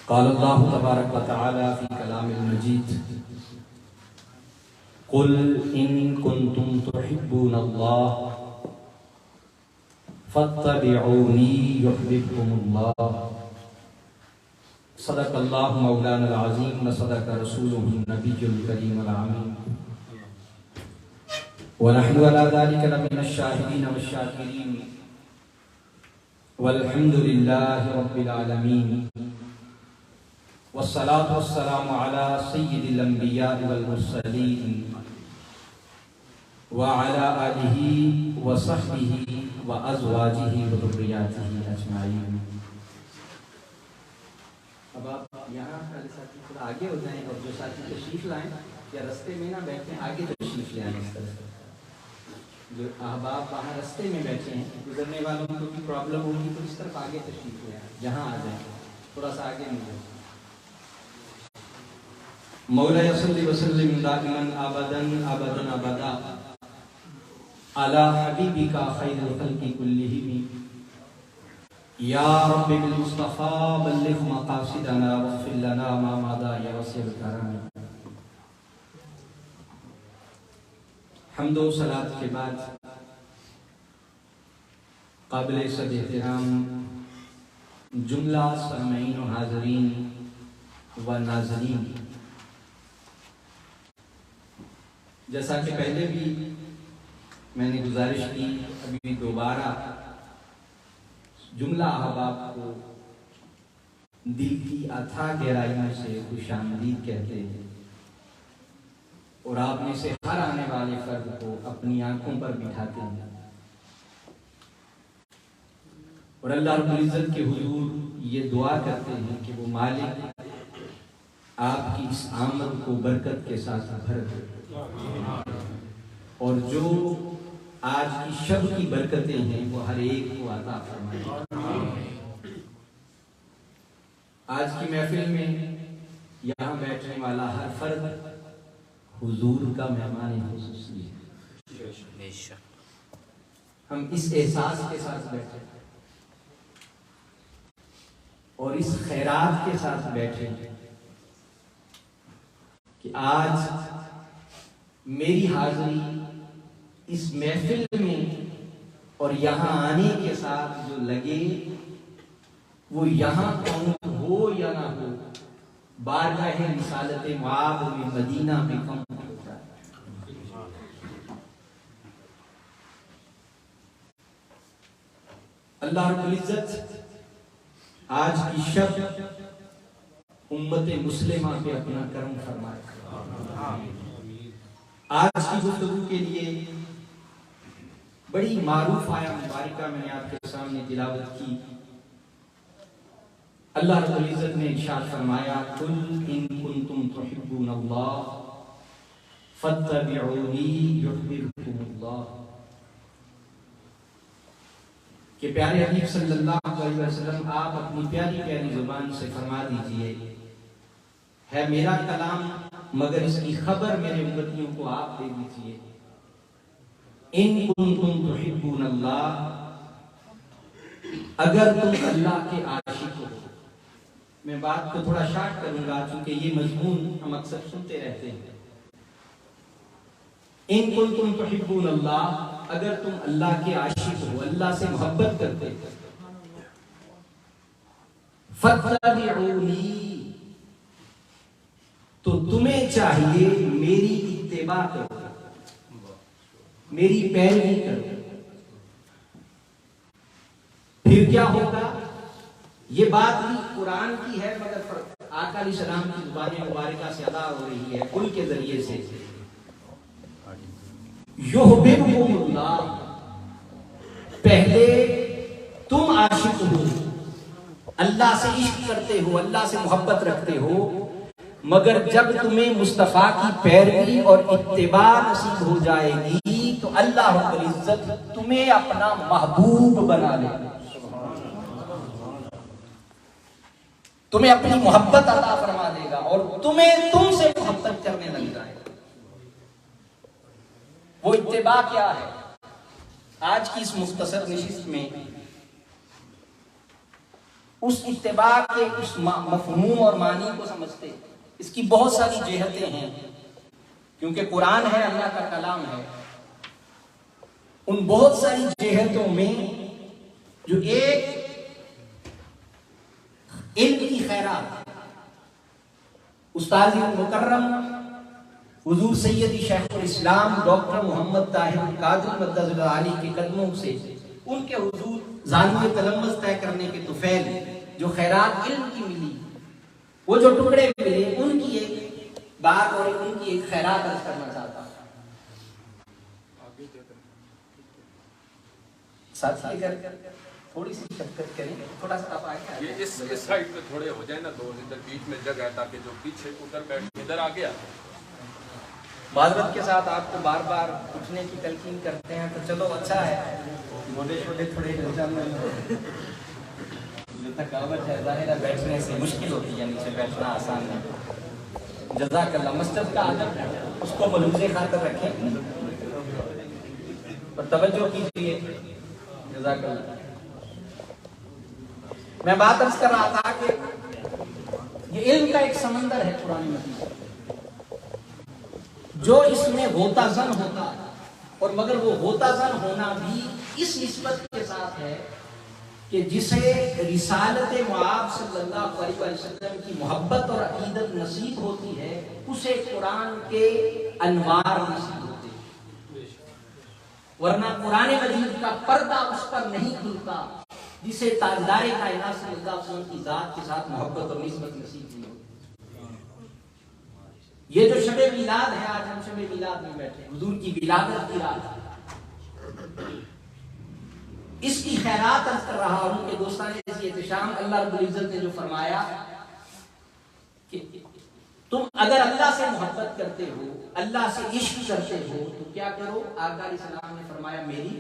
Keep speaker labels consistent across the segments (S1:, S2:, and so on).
S1: क़ाल अल्लाहु तबारक व तआला फ़ी कलामिल मजीद क़ुल इन कुन्तुम तुहिब्बूनल्लाह फत्तबिऊनी युहब्बिबकुमुल्लाह। सदक़ल्लाहु मौलाना अज़ीम व सदक़ रसूलुहुन नबियुल करीमुल अमीन व नहनु अला ज़ालिका लमिनश शाहिदीन वश्शाकिरीन वल्हम्दुलिल्लाहि रब्बिल आलमीन वस्सलातु वस्सलामु अला सय्यिदिल अंबिया वल मुरसलीन व अला आलिहि व सहबिहि व अज़वाजिहि व ज़ुर्रिय्यातिहि अजमाईन। अब आप यहाँ वाले साथी थोड़ा आगे हो जाएं और जो साथी तशरीफ लाएं या रास्ते में ना बैठे आगे तशरीफ ले आएं। इस तरह से जो अहबाब वहाँ रास्ते में बैठे हैं, गुजरने वालों को भी प्रॉब्लम होगी तो इस तरफ आगे तशरीफ ले आएं, यहाँ आ जाएं, थोड़ा सा आगे मिले। मौला सल्लि व सल्लिम दाइमन अबदन अबदन अबदा अला हबीबिका खैरुल खल्क़ि कुल्लिहिम या रब्बि बिल मुस्तफ़ा बल्लिग़ मक़ासिदना वग़फ़िर लना मा मदा या वसीअल करम। हम्दो सलात के बाद काबिल सद एहतराम जुमला सामीन व हाज़रीन व नाज़रीन, जैसा कि पहले भी मैंने गुजारिश की, अभी दोबारा जुमला अहबाब को दिल की अथाह गहराइयों से खुशामदीद कहते हैं और आप में से हर आने वाले फर्द को अपनी आंखों पर बिठाते हैं और अल्लाह रब्बुल इज़्ज़त के हुजूर ये दुआ करते हैं कि वो मालिक आपकी इस आमद को बरकत के साथ भर दे और जो आज की शब की बरकतें हैं वो हर एक को अता फरमाए। आज की महफिल में यहाँ बैठने वाला हर फर्द हुजूर का मेहमान खुसूसी है। हम इस एहसास के साथ बैठे और इस खैरात के साथ बैठे कि आज मेरी हाजिरी इस महफिल में और यहाँ आने के साथ जो लगे वो यहाँ कौन हो या ना हो, बारगाह रिसालत मआब में मदीना में कम होता है। अल्लाह रब्बुल इज़्ज़त आज की शब उम्मत मुस्लिमा पे अपना करम फरमाए। आज की गुफ्तगू के लिए बड़ी मारूफ आया मुबारका मैंने आपके सामने तिलावत की। अल्लाह रब्बुल इज़्ज़त ने इरशाद फरमाया कुल इन कुंतुम तुहिब्बूनल्लाह फत्तबिऊनी युहब्बिबकुमुल्लाह, कि प्यारे हबीब सल्लल्लाहु अलैहि वसल्लम आप अपनी प्यारी प्यारी जुबान से फरमा दीजिए, है मेरा कलाम मगर इसकी खबर मेरे उम्मतियों को आप दे दीजिए। इन कुंतुम तुहिब्बूनल्लाह, अगर तुम अल्लाह के आशिक हो। मैं बात को थोड़ा शार्ट करूंगा क्योंकि ये मजमून हम अक्सर सुनते रहते हैं। इन कुंतुम तुहिब्बूनल्लाह, अगर तुम अल्लाह के आशिक हो, अल्लाह से मोहब्बत करते हो, फत्तबिऊनी, तो तुम्हें चाहिए मेरी इत्तिबा करो, मेरी पैरवी करो। फिर क्या होगा? ये बात भी कुरान की है मगर आका अलैहिस्सलाम की जुबान मुबारका से अदा हो रही है कुल के जरिए से। युहब्बिबकुमुल्लाह, पहले तुम आशिक हो, अल्लाह से इश्क करते हो, अल्लाह से मोहब्बत रखते हो, मगर जब तुम्हें मुस्तफा की पैरवी और इत्तिबा नसीब हो जाएगी तो अल्लाह रब्बुल इज़्ज़त तुम्हें अपना महबूब बना लेगा, तुम्हें अपनी मोहब्बत अता फरमा देगा और तुम्हें तुमसे मोहब्बत करने लग जाएगा। वो इत्तिबा क्या है? आज की इस मुख्तसर नशिस्त में उस इत्तिबा के उस मफहूम और मानी को समझते। इसकी बहुत सारी जेहतें हैं, क्योंकि कुरान है, अल्लाह का कलाम है। उन बहुत सारी जेहतों में जो एक इल्म की खैरात, उस्ताद मुकर्रम हुजूर सैयदी शेखुल इस्लाम डॉक्टर मोहम्मद ताहिर कादरी मद्दज़ुल आली के कदमों से उनके हुजूर ज़ानुए तलम्मुज़ तय करने के तुफैल जो खैरात इल्म की मिली, वो जो टुकड़े मिले, उनकी एक बात और उनकी एक खैरात अर्ज करना चाहता हूँ। साथ ही अगर थोड़ी सी शक्कत करें, थोड़ा सा आप आगे
S2: ये इस साइड पे थोड़े हो जाए ना, तो इधर बीच में जगह है ताकि जो पीछे उधर बैठ इधर आ गया।
S1: माजरत के साथ आपको बार बार उठने की तलकीन करते हैं, तो चलो अच्छा है, छोटे छोटे थोड़े जो थकावट है जाहिर है बैठने से मुश्किल होती है, नीचे बैठना आसान है। जज़ाकल्लाह। मस्जिद का आदब है, उसको मलूज़े खातर रखें और तवज्जो कीजिए। जज़ाकल्लाह। मैं बात अर्ज कर रहा था कि ये इल्म का एक समंदर है कुरान मजीद, जो इसमें होता जन होता है, और मगर वो होता जन होना भी इस निस्बत के साथ है कि जिसे रिसालत मुआब सल्लल्लाहु अलैहि वसल्लम की मोहब्बत और अकीदत नसीब होती है, उसे कुरान के अनवार नसीब होते हैं। वरना कुरान मजीद का पर्दा उस पर नहीं खुलता जिसे ताजदार कायनात सल्लल्लाहु अलैहि वसल्लम की जात के साथ मोहब्बत और निस्बत नसीब नहीं होती। ये जो शबे मिलाद है, आज हम शबे मिलाद में बैठे, हुजूर की विलादत की रात, इसकी खैरात अर्ज कर रहा हूं कि दोस्ताने एहतशाम अल्लाह रब्बुल इज्जत ने जो फरमाया कि तुम अगर अल्लाह से मोहब्बत करते हो, अल्लाह से इश्क करते हो, तो क्या करो? आका अलैहिस्सलाम ने फरमाया मेरी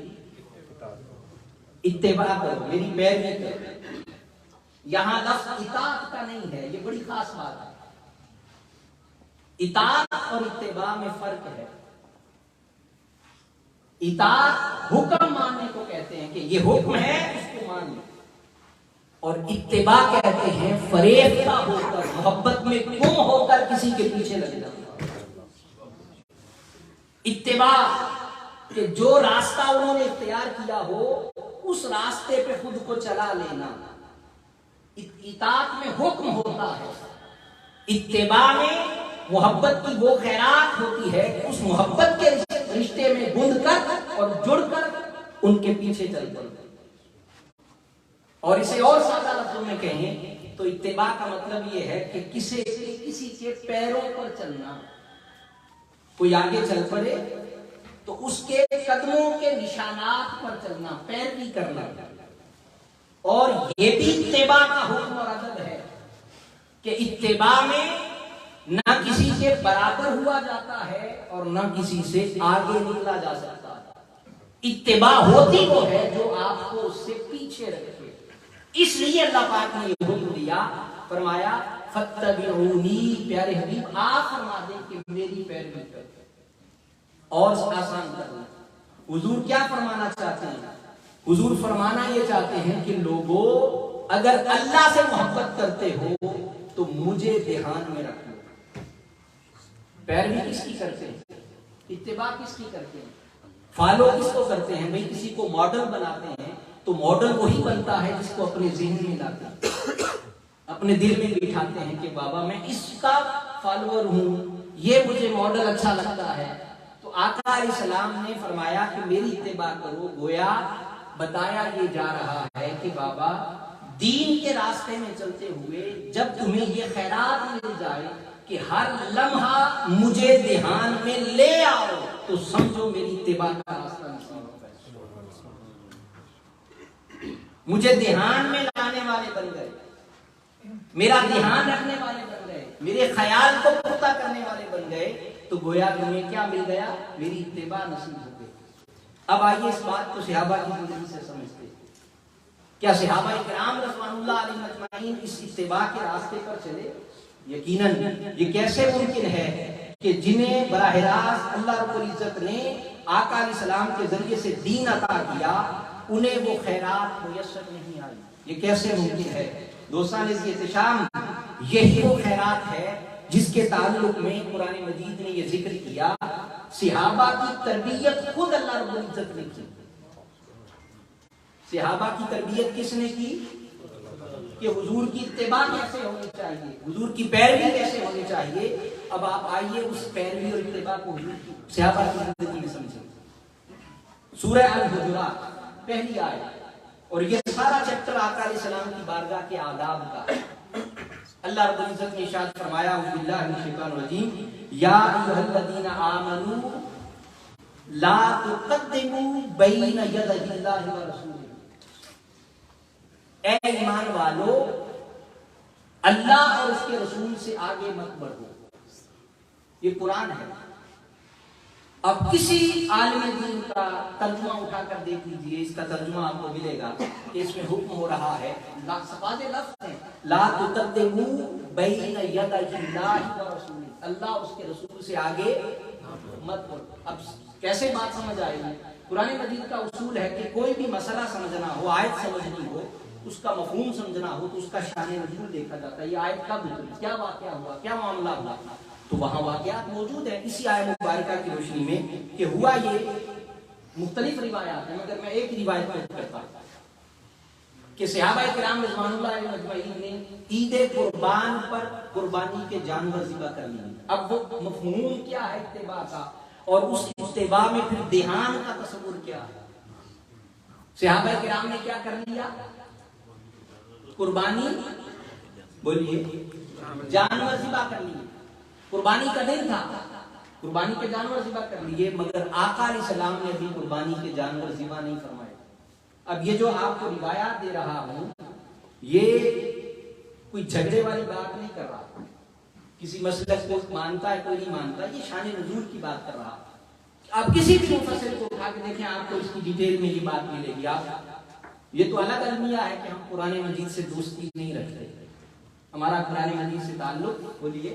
S1: इत्तिबा करो, मेरी पैरवी करो। यहां लफ्ज इताअत का नहीं है, ये बड़ी खास बात है। इताअत और इत्तिबा में फर्क है। इताअत हुक्म मानने को कहते हैं कि ये हुक्म है, इसको मान लो, और इत्तिबा कहते हैं फरेफ्ता होकर, मोहब्बत में गुम होकर किसी के पीछे लग जाना। इत्तिबा कि जो रास्ता उन्होंने इख्तियार किया हो, उस रास्ते पे खुद को चला लेना। इताअत में हुक्म होता है, इत्तिबा में मोहब्बत की वो खैरात होती है कि उस मोहब्बत के रिश्ते में गुंद कर और जुड़कर उनके पीछे चल पड़ते। और इसे और सादा लफ्जों में कहें तो इत्तिबा का मतलब ये है कि किसी के पैरों पर चलना। कोई आगे चल पड़े तो उसके कदमों के निशानात पर चलना, पैरवी करना। और ये भी इत्तिबा का हुक्म और अदब है कि इत्तिबा में ना किसी के बराबर हुआ जाता है और ना किसी से आगे निकला जा सकता। इत्तिबा होती वो है जो आपको उससे पीछे रखे। इसलिए अल्लाह पाक ने ये हुक्म दिया, फरमाया फत्तबिऊनी, प्यारे हबीब आप फरमा दें कि मेरी पैरवी करो और आसान करना। हुजूर क्या फरमाना चाहते हैं? हुजूर फरमाना ये चाहते हैं कि लोगों, अगर अल्लाह से मोहब्बत करते हो तो मुझे ध्यान में रखो। पैरवी किसकी करते हैं? इत्तिबा किसकी करते हैं? फॉलो किसको करते हैं? भाई किसी को मॉडल बनाते हैं तो मॉडल वही बनता है जिसको अपने ज़हन में लाते हैं, अपने दिल में बिठाते हैं कि बाबा मैं इसका फॉलोअर हूं, ये मुझे मॉडल अच्छा लगता है। तो आका अलैहिस्सलाम ने फरमाया कि मेरी इत्तिबा करो। गोया बताया ये जा रहा है कि बाबा दीन के रास्ते में चलते हुए जब तुम्हें ये खैरात मिल जाए कि हर लम्हा मुझे ध्यान में ले आओ, तो समझो मेरी इत्तिबा का रास्ता नसीब हो गया। मुझे ध्यान में लाने वाले बन गए, मेरा ध्यान रखने वाले बन गए, मेरे ख्याल को पुख्ता करने वाले बन गए, तो गोया तुम्हें क्या मिल गया? मेरी इत्तिबा नसीब हो गई। अब आइए इस बात को सहाबा की जिंदगी से समझते हैं। क्या सहाबा इकराम रज़वानुल्लाह अलैहिम अजमाइन इस इत्तिबा के रास्ते पर चले? यकीनन। ये कैसे मुमकिन है कि जिन्हें बराह रास्त अल्लाह रब्बुल इज्जत ने आका अलैहिस्सलाम के जरिए से दीन अता किया, उन्हें वो खैरात मुयस्सर नहीं आई। ये कैसे मुमकिन है दोस्तों? एहतशाम, यही वो खैरात है जिसके ताल्लुक में कुरान मजीद ने ये जिक्र किया। सहाबा की तरबियत खुद अल्लाह रब्बुल इज्जत ने की। सहाबा की तरबियत किसने की? कि हुजूर की इत्तिबा कैसे होनी चाहिए, हुजूर की पैरवी कैसे होनी चाहिए। अब आप आइए उस पैरवी और इत्तिबा को हुजूर की सहाबा की जिंदगी में समझिए। सूरह अल-हुजुरात पहली आयत, और ये सारा चैप्टर आका अलैहिस्सलाम की बारगाह के आदाब का। अल्लाह रब्बुल इज्जत ने इरशाद फरमाया, बिस्मिल्लाहिर रहमानिर रहीम, या अय्युहल्लज़ीना आमनू ला तुक़द्दिमू बैना यदैहिल्लाहि व रसूलिही। ऐ ईमान वालो, अल्लाह और उसके रसूल से आगे मत बढ़ो। ये कुरान है। अब किसी आलिम दीन का तर्जुमा उठाकर देख लीजिए, इसका तर्जुमा आपको मिलेगा कि इसमें हुक्म हो रहा है, ला तुक़द्दिमू बैना यदैहिल्लाहि व रसूलिही, अल्लाह उसके रसूल से आगे मत बढ़ो। अब कैसे बात समझ आएगी? कुरान मजीद का उसूल है कि कोई भी मसला समझना हो, आयत समझनी हो, उसका मफहूम समझना हो तो उसका शान नज़ूल देखा जाता है। ये आयत कब उतरी, क्या वाक़या हुआ, क्या मामला हुआ, तो वहां वाक़यात मौजूद है इसी आयत मुबारका की रोशनी में कि हुआ ये। मुख्तलिफ रिवायात है, मगर मैं एक रिवायत में करता हूं कि सहाबाए किराम रिज़वानुल्लाह अलैहिम अजमईन ने ईद कुर्बान पर कुर्बानी के जानवर ज़िबा कर लिए। अब वो मफहूम क्या है इत्तिबा का, और उस इत्तिबा में फिर देहान का तस्वुर क्या है। सहाबाए किराम ने क्या कर लिया? कुर्बानी, बोलिए, जानवर ज़िबा कर लिए। कुर्बानी का दिन था, कुर्बानी के जानवर ज़िबा कर लिए, मगर आका अलैहिस्सलाम ने अभी कुर्बानी के जानवर ज़िबा नहीं फरमाए। अब ये जो आपको रिवायात दे रहा हूं, ये कोई झगड़े वाली बात नहीं कर रहा, किसी मसलक को मानता है कोई नहीं मानता, ये शान नुज़ूल की बात कर रहा। आप किसी भी मुफस्सिर को उठा के देखें, आपको इसकी डिटेल में ये बात मिलेगी। आप ये तो अलग अलमिया है कि हम कुरान मजीद से दोस्ती नहीं रखते, हमारा कुरान मजीद से ताल्लुक, बोलिए,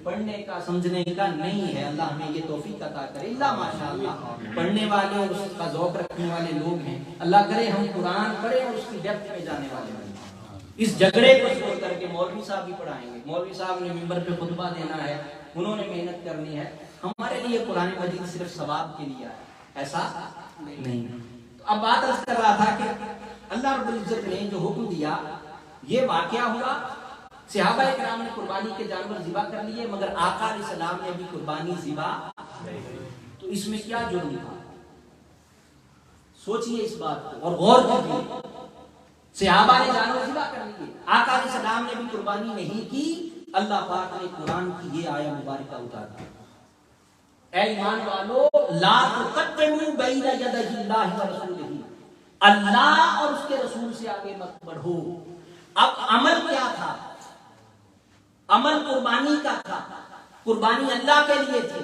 S1: पढ़ने का समझने का नहीं है। अल्लाह हमें ये तौफीक अता करे। अल्लाह माशाअल्लाह पढ़ने वाले और उसका ज़ौक़ रखने वाले लोग हैं। अल्लाह करे हम कुरान पढ़े और उसकी डेप्थ में जाने वाले हैं। इस झगड़े को छोड़ करके मौलवी साहब भी पढ़ाएंगे, मौलवी साहब ने मिंबर पे खुतबा देना है, उन्होंने मेहनत करनी है। हमारे लिए कुरान मजीद सिर्फ सवाब के लिए है, ऐसा नहीं। तो अब बात अर्ज़ कर रहा था कि अल्लाह रब्बुल इज्जत ने जो हुक्म दिया, ये वाक़या हुआ। सहाबाए किराम ने कुर्बानी के जानवर ज़िबा कर लिए, मगर आका अलैहिस्सलाम ने भी कुर्बानी ज़िबा, तो इसमें क्या जुर्म था? सोचिए इस बात को और गौर कीजिए। सहाबा ने जानवर ज़िबा कर लिए, आका अलैहिस्सलाम ने भी कुर्बानी नहीं की। अल्लाह पाक ने कुरान की ये आयत मुबारक उतार दी, ऐ ईमान वालो, ला तुक़द्दिमू बैना यदैहिल्लाहि व रसूलिही, अल्लाह और उसके रसूल से आगे मत बढ़ो। अब अमल क्या था? अमल कुर्बानी का था, कुर्बानी अल्लाह के लिए थी,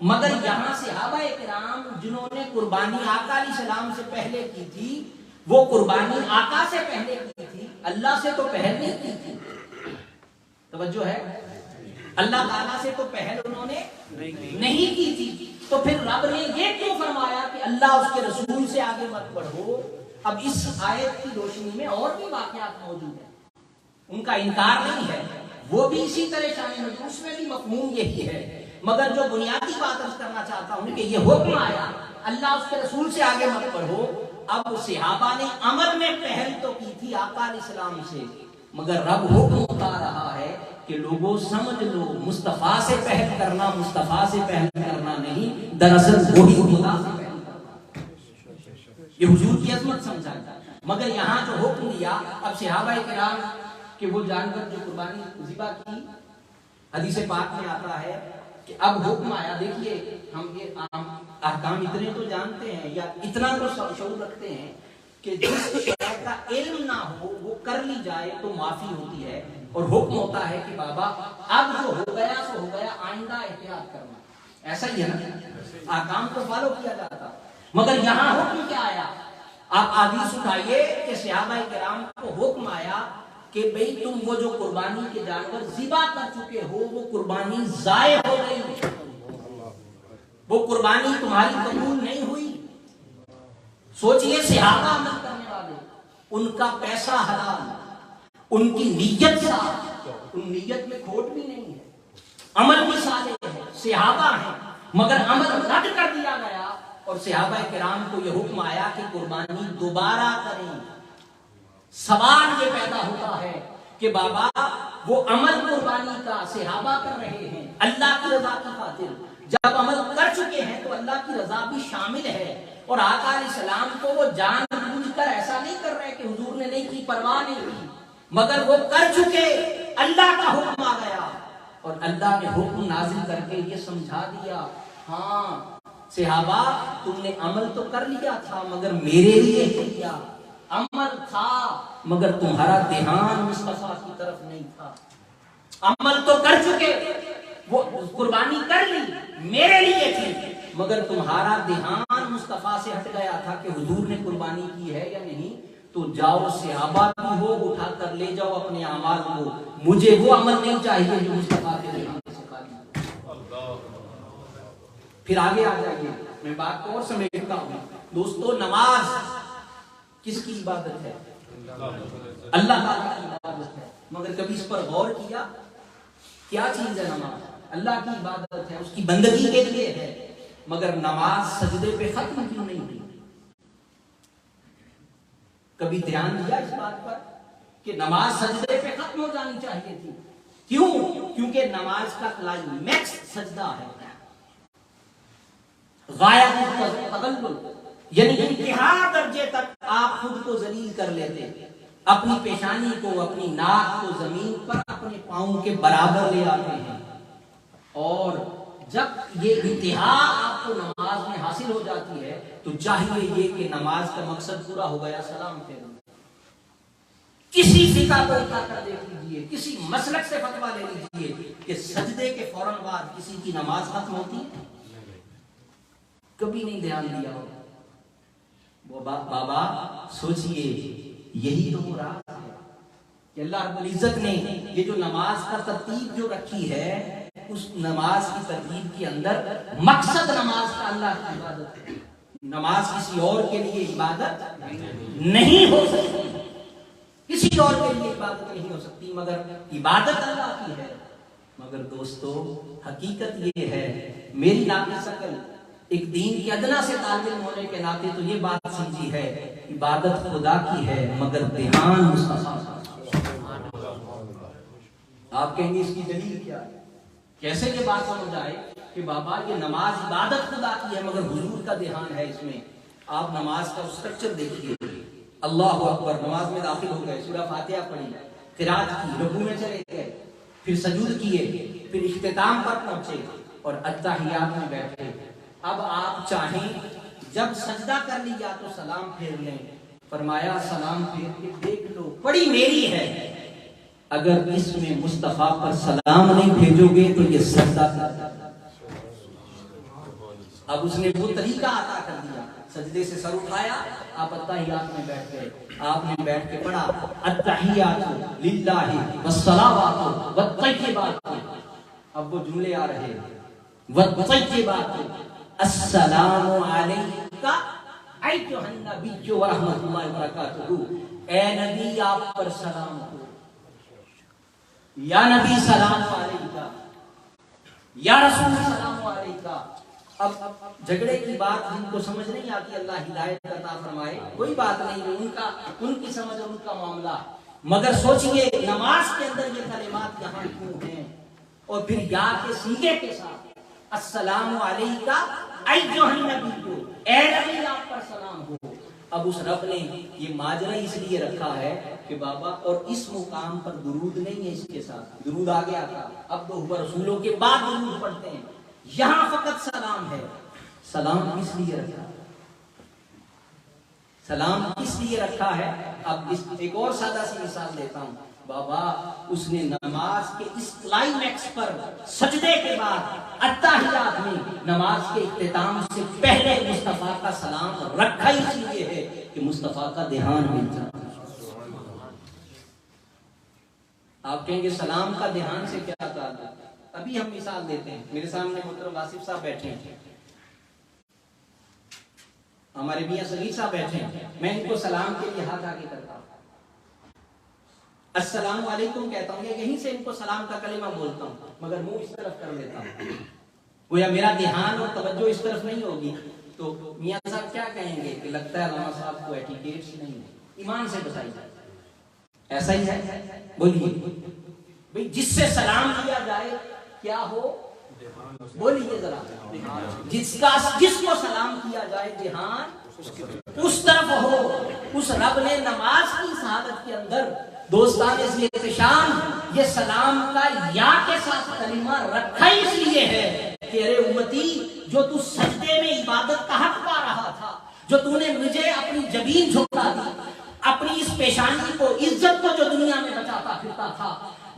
S1: मगर यहां सहाबाए किराम जिन्होंने कुर्बानी आका अलैहिस्सलाम से पहले की थी, वो कुर्बानी आका से पहले की थी, अल्लाह से तो पहले की थी। तवज्जो है, अल्लाह ताला से तो पहले उन्होंने नहीं की थी। तो फिर रब ने ये क्यों फरमाया कि अल्लाह उसके रसूल से आगे मत बढ़ो? अब इस आयत की रोशनी में और भी वाकयात मौजूद है, उनका इनकार नहीं है, वो भी इसी तरह शामिल है, उसमें भी मफहूम यही है। मगर जो बुनियादी बात अर्ज करना चाहता हूं कि ये हुक्म आया अल्लाह उसके रसूल से आगे मत बढ़ो। अब सहाबा ने अमल में पहल तो की थी आका अलैहिस्सलाम से, मगर रब हुक्म बता रहा है कि लोगों समझ लो, मुस्तफा से पहल करना, मुस्तफा से पहल करना नहीं, दरअसल वही खुदा से पहल करना। ये हुजूर की अजमत समझा। मगर यहाँ जो हुक्म दिया, अब सहाबाए किराम कि वो जानवर जो कुर्बानी ज़िबा की, हदीस पाक में आता है कि अब हुक्म आया। देखिए, हम ये अहकाम इतने तो जानते हैं या इतना तो शऊर रखते हैं कि जिस शय का इल्म ना हो वो कर ली जाए तो माफी होती है, और हुक्म होता है कि बाबा अब जो हो गया सो हो गया, आइंदा एहतियात करना। ऐसा ही है ना, अहकाम को फॉलो किया जाता। मगर यहाँ हुक्म क्या आया? आप हदीस उठाइए कि सहाबाए किराम को हुक्म आया कि भाई तुम वो जो कुर्बानी के जानवर ज़िबा कर चुके हो, वो कुर्बानी ज़ाय हो गई, वो कुर्बानी तुम्हारी कबूल नहीं हुई। सोचिए सहाबा अमल करने वाले, उनका पैसा हलाल, उनकी नीयत साफ, उन नीयत में खोट भी नहीं है, अमल भी साले है, सहाबा है, मगर अमल रद्द कर दिया गया और सहाबा किराम को यह हुक्म आया कि कुर्बानी दोबारा करें। सवाल ये पैदा होता है कि बाबा वो अमल कुर्बानी का सहाबा कर रहे हैं अल्लाह की रजा की खातिर, जब अमल कर चुके हैं तो अल्लाह की रजा भी शामिल है। और आका अलैहिस्सलाम को वो जानबूझकर ऐसा नहीं कर रहे कि हुजूर ने नहीं की, परवाह नहीं की, मगर वो कर चुके, अल्लाह का हुक्म आ गया और अल्लाह ने हुक्म नाजिल करके ये समझा दिया, हाँ सहाबा तुमने अमल तो कर लिया था मगर मेरे लिए किया, अमल था मगर तुम्हारा ध्यान मुस्तफा की तरफ नहीं था। अमल तो कर चुके, वो कुर्बानी कर ली, मेरे लिए थी, मगर तुम्हारा ध्यान मुस्तफा से हट गया था कि हुजूर ने कुर्बानी की है या नहीं। तो जाओ सहाबा भी हो, उठा कर ले जाओ अपने अमाल को, मुझे वो अमल नहीं चाहिए जो मुस्तफा के ध्यान से खाली। फिर आगे आ जाइए, मैं बात को और समेटता हूं। दोस्तों नमाज किसकी इबादत है? अल्लाह ताला की इबादत है, मगर कभी इस पर गौर किया क्या चीज है नमाज? अल्लाह की इबादत है, उसकी बंदगी के लिए है, मगर नमाज सजदे पे खत्म क्यों नहीं हुई? कभी ध्यान दिया इस बात पर कि नमाज सजदे पे खत्म हो जानी चाहिए थी? क्यों? क्योंकि नमाज का क्लाइमैक्स सजदा है, गायब यानी इंतहा दर्जे तक आप खुद को जलील कर लेते, अपनी पेशानी को, अपनी नाक को जमीन पर अपने पांव के बराबर ले आते हैं। और जब ये इंतहा आपको नमाज में हासिल हो जाती है तो चाहिए ये कि नमाज का मकसद पूरा हो गया, सलाम फेरना। किसी फिका को उठाकर देख लीजिए, किसी मसलक से फतवा ले लीजिए कि सजदे के फौरन बाद किसी की नमाज खत्म होती है? कभी नहीं ध्यान दिया हो। वो बाबा सोचिए, यही तो मुराद है कि अल्लाह रब्बुल इज्जत ने ये जो नमाज का तरतीब जो रखी है, उस नमाज की तरतीब के अंदर मकसद नमाज का अल्लाह की इबादत है। नमाज किसी और के लिए इबादत नहीं हो सकती, किसी और के लिए इबादत नहीं हो सकती, मगर इबादत अल्लाह की है। मगर दोस्तों हकीकत ये है, मेरी नाक़िस शकल एक दीन की अदना से तालिब होने के नाते तो ये बात समझी है, इबादत खुदा की है मगर ध्यान मुस्तफा। आप कहेंगे इसकी दलील क्या है? कैसे ये बात समझ आए कि बाबा ये नमाज इबादत खुदा की है मगर हुजूर का ध्यान है इसमें? आप नमाज का स्ट्रक्चर देखिए, अल्लाहु अकबर, नमाज में दाखिल हो गए, सूरह फातिहा पढ़ी, क़िराअत की, रुकू में चले गए, फिर सजूद किए, फिर इख्तिताम पर पहुंचे और अत्तहियात में बैठे। अब आप चाहें जब सजदा कर लिया तो सलाम फेर लें, फरमाया सलाम फेर के देख लो, पड़ी मेरी है, अगर इसमें मुस्तफा पर सलाम नहीं भेजोगे तो ये सजदा कर। अब उसने वो तरीका अता कर दिया, सजदे से सर उठाया, आप अत्तहियात में बैठ गए, आपने बैठ के पढ़ा अत्तहियातु लिल्लाहि वस्सलावातु वत्तय्यिबातु। अब वो जुमले आ रहे हैं, वत्तय्यिबातु अस्सलामु अलैका अय्युहन नबिय्यु व रहमतुल्लाहि व बरकातुहू। ए नबी आप पर सलाम हो, या नबी सलाम अलैका, या रसूल सलाम अलैका। अब झगड़े की बात जिनको समझ नहीं आती, अल्लाह हिदायत अता फरमाए, कोई बात नहीं, उनका उनकी समझ और उनका मामला। मगर सोचिए नमाज के अंदर ये कलिमात यहाँ क्यों हैं? और फिर या के सीगे के साथ अस्सलामु अलैका अय्युहन नबिय्यु, ए नबी आप पर सलाम हो। अब उस रब ने ये माजरा इसलिए रखा है कि बाबा, और इस मुकाम पर दुरूद नहीं है, इसके साथ दुरूद आ गया था, अब तो रसूलों के बाद दुरूद पढ़ते हैं, यहां फकत सलाम है। सलाम किस लिए रखा है? सलाम किस लिए रखा है? अब इस एक और सादा सी मिसाल देता हूं। बाबा उसने नमाज के इस क्लाइमैक्स पर सजदे के बाद अत्तहियात में नमाज के इख्तिताम से पहले मुस्तफा का सलाम रखा इसलिए है कि मुस्तफा का ध्यान मिल जाए। आप कहेंगे सलाम का ध्यान से क्या ताल्लुक? अभी हम मिसाल देते हैं, मेरे सामने मोहतरम वासिफ साहब बैठे हैं, हमारे मियां सलीम साहब बैठे हैं, मैं इनको सलाम के लिए हाथ आगे करता हूँ, अस्सलाम वालेकुम कहता हूँ, यहीं से इनको सलाम का कलिमा बोलता हूँ, मगर मुंह इस तरफ कर लेता हूँ, गोया मेरा ध्यान और तवज्जो इस तरफ नहीं होगी तो मियां साहब क्या कहेंगे कि लगता है अल्लामा साहब को एटिकेट्स नहीं है। ईमान से बताइए, ऐसा ही है? बोलिए भाई, जिससे सलाम किया जाए क्या हो, बोलिए जरा, जिसको सलाम किया जाए ध्यान उस तरफ हो। उस रब ने नमाज की शहादत के अंदर दोस्तान इसलिए शान ये सलाम का या के साथ कलिमा रखा इसलिए है कि अरे उम्मती, जो तू सजदे में इबादत का हक पा रहा था, जो तूने मुझे अपनी जबीन झुका दी, अपनी इस पेशानी को, इज्जत को जो दुनिया में बचाता फिरता था,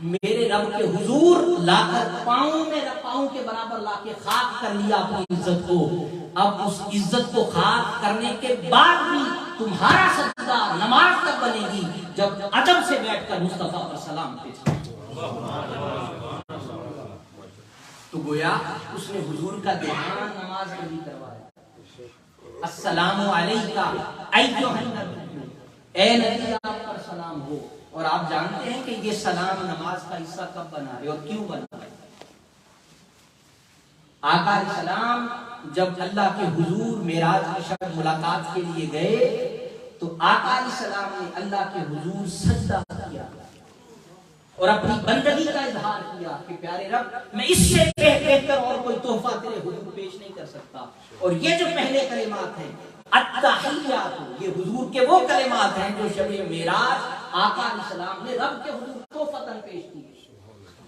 S1: मेरे रब के हुजूर लाकर पाँव के बराबर लाके खाक कर लिया अपनी इज्जत को। अब उस इज्जत को खाक करने के बाद भी तुम्हारा सजदा नमाज तक बनेगी जब अदब से बैठकर मुस्तफा पर सलाम भेजा। तो गोया उसने हुजूर का ध्यान नमाज में भी करवाया। अस्सलामु अलैका अय्युहन नबी, ए नबी आप पर सलाम हो। और आप जानते हैं कि ये सलाम नमाज का हिस्सा कब बना है और क्यों बना है? आका सलाम जब अल्लाह के हुजूर मेराज की शब मुलाकात के लिए गए तो आका सलाम ने अल्लाह के हुजूर सजदा किया और अपनी बंदगी का इजहार किया कि प्यारे रब, मैं इससे बेहतर और कोई तोहफा तेरे हुजूर पेश नहीं कर सकता। और ये जो पहले कलिमात हैं अत्तहियात, ये हुजूर के वो कलिमात हैं जो शब मेराज आका सलाम ने रब के हुजूर तोहफतन पेश की।